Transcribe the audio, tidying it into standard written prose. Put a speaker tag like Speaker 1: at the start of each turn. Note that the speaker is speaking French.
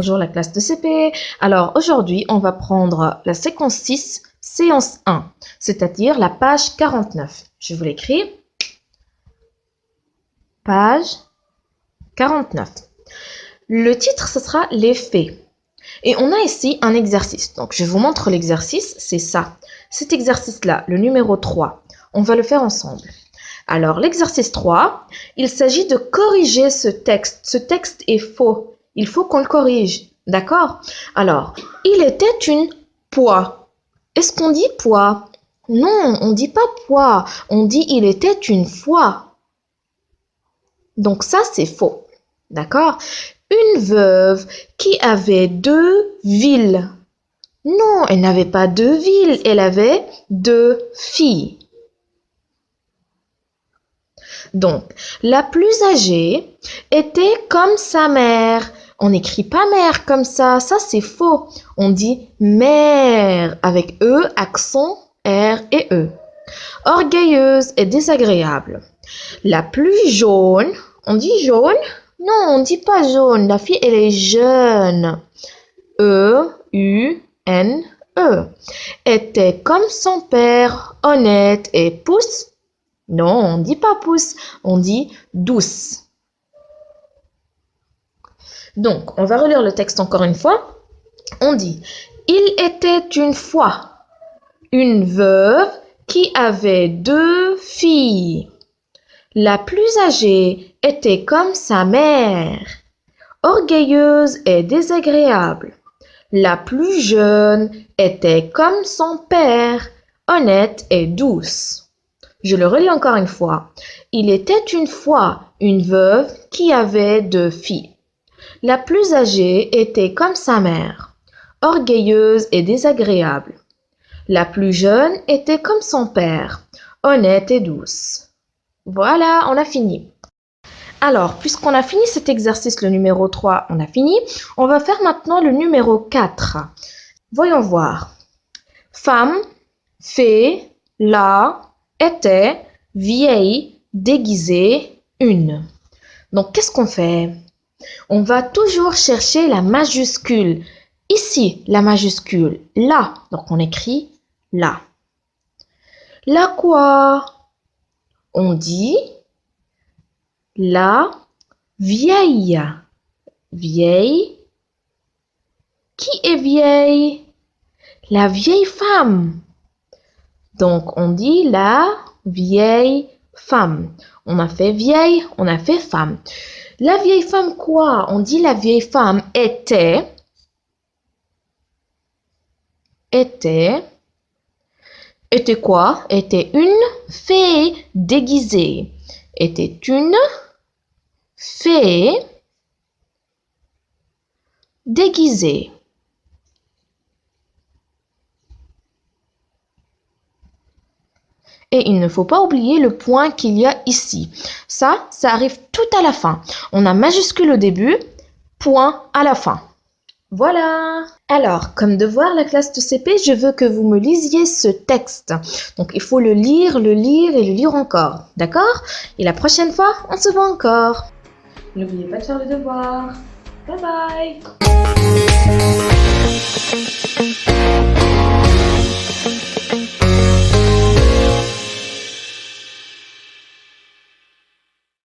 Speaker 1: bonjour la classe de CP. Alors aujourd'hui, on va prendre la séquence 6, séance 1, c'est-à-dire la page 49. Je vous l'écris. Page 49. Le titre, ce sera les faits. Et on a ici un exercice. Donc je vous montre l'exercice, c'est ça. Cet exercice-là, le numéro 3, on va le faire ensemble. Alors l'exercice 3, il s'agit de corriger ce texte. Ce texte est faux. Il faut qu'on le corrige. D'accord? Alors, il était une poix. Est-ce qu'on dit poix? Non, on ne dit pas poix. On dit il était une fois. Donc ça, c'est faux. D'accord? Une veuve qui avait 2 villes. Non, elle n'avait pas 2 villes. Elle avait 2 filles. Donc, la plus âgée était comme sa mère. On n'écrit pas mère comme ça c'est faux. On dit mère avec E, accent R et E. Orgueilleuse et désagréable. La plus jaune, on dit jaune? Non, on ne dit pas jaune. La fille, elle est jeune. E, U, N, E. Était comme son père, honnête et pousse. Non, on ne dit pas pousse, on dit douce. Donc, on va relire le texte encore une fois. On dit, il était une fois une veuve qui avait 2 filles. La plus âgée était comme sa mère, orgueilleuse et désagréable. La plus jeune était comme son père, honnête et douce. Je le relis encore une fois. Il était une fois une veuve qui avait 2 filles. La plus âgée était comme sa mère, orgueilleuse et désagréable. La plus jeune était comme son père, honnête et douce. Voilà, on a fini. Alors, puisqu'on a fini cet exercice, le numéro 3, on a fini. On va faire maintenant le numéro 4. Voyons voir. Femme, fée, la, était, vieille, déguisée, une. Donc, qu'est-ce qu'on fait? On va toujours chercher la majuscule. Ici, la majuscule, là. Donc, on écrit là. La quoi? On dit la vieille. Vieille. Qui est vieille? La vieille femme. Donc, on dit la vieille femme. On a fait vieille, on a fait femme. La vieille femme quoi? On dit la vieille femme était. Était quoi? Était une fée déguisée. Était une fée déguisée. Et il ne faut pas oublier le point qu'il y a ici. Ça arrive tout à la fin. On a majuscule au début, point à la fin. Voilà. Alors, comme devoir, la classe de CP, je veux que vous me lisiez ce texte. Donc, il faut le lire et le lire encore. D'accord? Et la prochaine fois, on se voit encore. N'oubliez pas de faire le devoir. Bye bye.